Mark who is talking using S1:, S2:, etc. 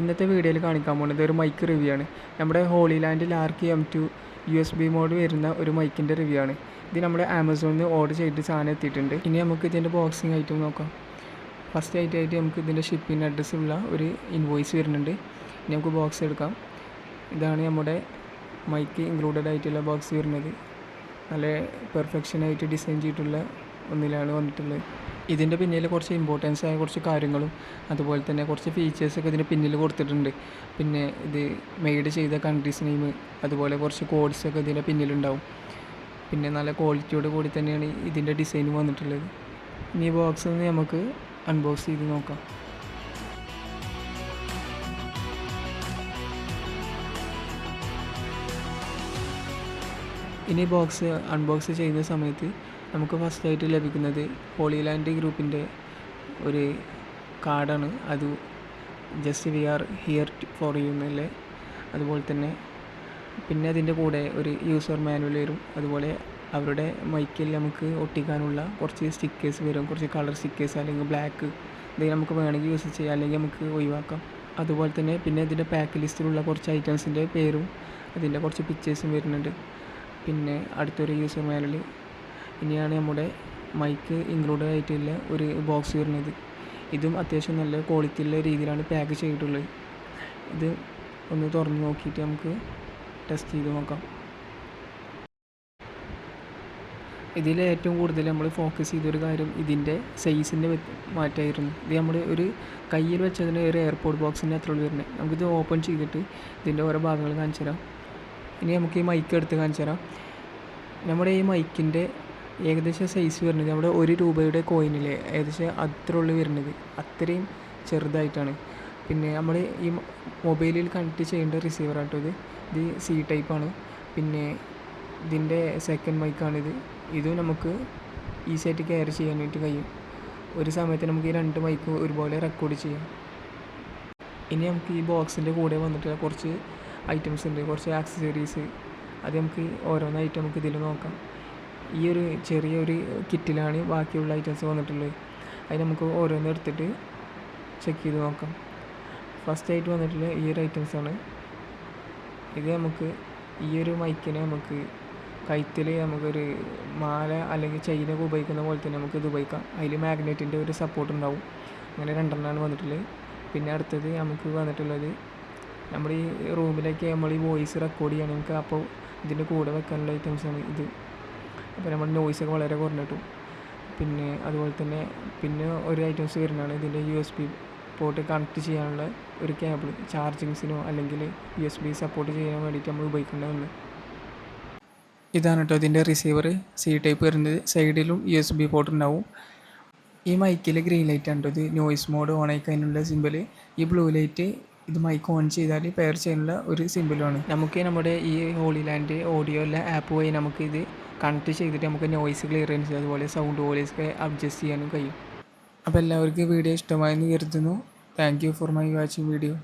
S1: ഇന്നത്തെ വീഡിയോയിൽ കാണിക്കാൻ പോകുന്നത് ഒരു മൈക്ക് റിവ്യൂ ആണ്. നമ്മുടെ Holy Land Lark M2 USB mode വരുന്ന ഒരു മൈക്കിൻ്റെ റിവ്യൂ ആണ്. ഇത് നമ്മുടെ ആമസോണിൽ നിന്ന് ഓർഡർ ചെയ്തിട്ട് സാധനം എത്തിയിട്ടുണ്ട്. ഇനി നമുക്ക് ഇതിൻ്റെ ബോക്സിംഗ് ഐറ്റം നോക്കാം. ഫസ്റ്റ് ആയിട്ട് നമുക്ക് ഇതിൻ്റെ ഷിപ്പിംഗ് അഡ്രസ്സുള്ള ഒരു ഇൻവോയ്സ് വരുന്നുണ്ട്. ഇനി നമുക്ക് ബോക്സ് എടുക്കാം. ഇതാണ് നമ്മുടെ മൈക്ക് ഇൻക്ലൂഡഡ് ആയിട്ടുള്ള ബോക്സ് വരുന്നത്. നല്ല പെർഫെക്ഷനായിട്ട് ഡിസൈൻ ചെയ്തിട്ടുള്ള ഒന്നിലാണ് വന്നിട്ടുള്ളത്. ഇതിൻ്റെ പിന്നിൽ കുറച്ച് ഇമ്പോർട്ടൻസ് ആയ കുറച്ച് കാര്യങ്ങളും അതുപോലെ തന്നെ കുറച്ച് ഫീച്ചേഴ്സൊക്കെ ഇതിൻ്റെ പിന്നിൽ കൊടുത്തിട്ടുണ്ട്. പിന്നെ ഇത് മെയ്ഡ് ചെയ്ത കൺട്രീസ് നെയിം, അതുപോലെ കുറച്ച് കോഡ്സൊക്കെ ഇതിൻ്റെ പിന്നിലുണ്ടാവും. പിന്നെ നല്ല ക്വാളിറ്റിയോട് കൂടി തന്നെയാണ് ഇതിൻ്റെ ഡിസൈൻ വന്നിട്ടുള്ളത്. ഇനി ബോക്സിൽ നിന്ന് നമുക്ക് അൺബോക്സ് ചെയ്ത് നോക്കാം. ഇനി ബോക്സ് അൺബോക്സ് ചെയ്യുന്ന സമയത്ത് നമുക്ക് ഫസ്റ്റായിട്ട് ലഭിക്കുന്നത് ഹോളിലാൻഡ് ഗ്രൂപ്പിൻ്റെ ഒരു കാർഡാണ്. അത് just we are here for you എന്നല്ലേ. അതുപോലെ തന്നെ പിന്നെ അതിൻ്റെ കൂടെ ഒരു യൂസർ മാനുവൽ വരും. അതുപോലെ അവരുടെ മൈക്കിൽ നമുക്ക് ഒട്ടിക്കാനുള്ള കുറച്ച് സ്റ്റിക്കേഴ്സ് വരും. കുറച്ച് കളർ സ്റ്റിക്കേഴ്സ് അല്ലെങ്കിൽ ബ്ലാക്ക്, ഇത് നമുക്ക് വേണമെങ്കിൽ യൂസ് ചെയ്യാം, അല്ലെങ്കിൽ നമുക്ക് ഒഴിവാക്കാം. അതുപോലെ തന്നെ പിന്നെ ഇതിൻ്റെ പാക്ക് ലിസ്റ്റിലുള്ള കുറച്ച് ഐറ്റംസിൻ്റെ പേരും അതിൻ്റെ കുറച്ച് പിക്ചേഴ്സും വരുന്നുണ്ട്. പിന്നെ അടുത്തൊരു യൂസർ മാനുവൽ. ഇനിയാണ് നമ്മുടെ മൈക്ക് ഇൻക്ലൂഡഡ് ആയിട്ടുള്ള ഒരു ബോക്സ് വരുന്നത്. ഇതും അത്യാവശ്യം നല്ല ക്വാളിറ്റിയുള്ള രീതിയിലാണ് പാക്ക് ചെയ്തിട്ടുള്ളത്. ഇത് ഒന്ന് തുറന്ന് നോക്കിയിട്ട് നമുക്ക് ടെസ്റ്റ് ചെയ്ത് നോക്കാം. ഇതിൽ ഏറ്റവും കൂടുതൽ നമ്മൾ ഫോക്കസ് ചെയ്തൊരു കാര്യം ഇതിൻ്റെ സൈസിൻ്റെ മാറ്റമായിരുന്നു. ഇത് നമ്മൾ ഒരു കയ്യിൽ വെച്ചതിന് ഒരു എയർപോർട്ട് ബോക്സിൻ്റെ അത്ര വരുന്നത്. നമുക്കിത് ഓപ്പൺ ചെയ്തിട്ട് ഇതിൻ്റെ ഓരോ ഭാഗങ്ങൾ കാണിച്ചു തരാം. ഇനി നമുക്ക് ഈ മൈക്ക് എടുത്ത് കാണിച്ചു തരാം. നമ്മുടെ ഈ മൈക്കിൻ്റെ ഏകദേശം സൈസ് വരുന്നത് നമ്മുടെ ₹1 കോയിനിൽ ഏകദേശം അത്ര ഉള്ളു വരുന്നത്. അത്രയും ചെറുതായിട്ടാണ്. പിന്നെ നമ്മൾ ഈ മൊബൈലിൽ കണക്ട് ചെയ്യേണ്ട റിസീവർ ആട്ടോ ഇത് C ടൈപ്പാണ്. പിന്നെ ഇതിൻ്റെ സെക്കൻഡ് മൈക്കാണിത്. ഇതും നമുക്ക് ഈസിയായിട്ട് ക്യാരി ചെയ്യാനായിട്ട് കഴിയും. ഒരു സമയത്ത് നമുക്ക് ഈ 2 മൈക്ക് ഒരുപോലെ റെക്കോർഡ് ചെയ്യാം. ഇനി നമുക്ക് ഈ ബോക്സിൻ്റെ കൂടെ വന്നിട്ടുള്ള കുറച്ച് ഐറ്റംസ് ഉണ്ട്, കുറച്ച് ആക്സസറീസ്. അത് നമുക്ക് ഓരോന്നായിട്ട് നമുക്ക് ഇതിൽ നോക്കാം. ഈ ഒരു ചെറിയൊരു കിറ്റിലാണ് ബാക്കിയുള്ള ഐറ്റംസ് വന്നിട്ടുള്ളത്. അത് നമുക്ക് ഓരോന്ന് എടുത്തിട്ട് ചെക്ക് ചെയ്ത് നോക്കാം. ഫസ്റ്റായിട്ട് വന്നിട്ടുള്ള ഈ ഒരു ഐറ്റംസാണ്. ഇത് നമുക്ക് ഈ ഒരു മൈക്കിനെ നമുക്ക് കഴുത്തിൽ നമുക്കൊരു മാല അല്ലെങ്കിൽ ചെയിനൊക്കെ ഉപയോഗിക്കുന്ന പോലെ തന്നെ നമുക്ക് ഇത് ഉപയോഗിക്കാം. അതിൽ മാഗ്നറ്റിൻ്റെ ഒരു സപ്പോർട്ട് ഉണ്ടാവും. അങ്ങനെ 2 വന്നിട്ടുള്ളത്. പിന്നെ അടുത്തത് നമുക്ക് വന്നിട്ടുള്ളത് നമ്മൾ ഈ റൂമിലേക്ക് നമ്മൾ ഈ വോയിസ് റെക്കോർഡ് ചെയ്യാൻ നമുക്ക് അപ്പോൾ ഇതിൻ്റെ കൂടെ വെക്കാനുള്ള ഐറ്റംസാണ് ഇത്. അപ്പോൾ നമ്മുടെ നോയ്സൊക്കെ വളരെ കുറഞ്ഞു കിട്ടും. പിന്നെ അതുപോലെ തന്നെ പിന്നെ ഒരു ഐറ്റംസ് വരുന്നതാണ് ഇതിൻ്റെ USB പോർട്ട് കണക്ട് ചെയ്യാനുള്ള ഒരു കേബിൾ. ചാർജിങ്സിനോ അല്ലെങ്കിൽ USB സപ്പോർട്ട് ചെയ്യാൻ വേണ്ടിയിട്ട് നമ്മൾ ഉപയോഗിക്കേണ്ടതുണ്ട്. ഇതാണ് കേട്ടോ ഇതിൻ്റെ റിസീവർ. C ടൈപ്പ് വരുന്നത്. സൈഡിലും USB പോർട്ട് ഉണ്ടാവും. ഈ മൈക്കിൽ ഗ്രീൻ ലൈറ്റ് ആണ് കേട്ടോ. ഇത് നോയ്സ് മോഡ് ഓൺ ആയി കഴിഞ്ഞുള്ള സിമ്പിൾ. ഈ ബ്ലൂ ലൈറ്റ് ഇത് മൈക്ക് ഓൺ ചെയ്താൽ പെയർ ചെയ്യാനുള്ള ഒരു സിമ്പിളാണ്. നമുക്ക് നമ്മുടെ ഈ ഹോളിലാൻഡ് ഓഡിയോ എല്ലാം ആപ്പ് വഴി നമുക്ക് ഇത് കണക്ട് ചെയ്തിട്ട് നമുക്ക് നോയ്സ് ക്ലിയറൻസ് അതുപോലെ സൗണ്ട് വോയിസൊക്കെ അഡ്ജസ്റ്റ് ചെയ്യാനും കഴിയും. അപ്പോൾ എല്ലാവർക്കും വീഡിയോ ഇഷ്ടമായെന്ന് കരുതുന്നു. Thank you for my watching video.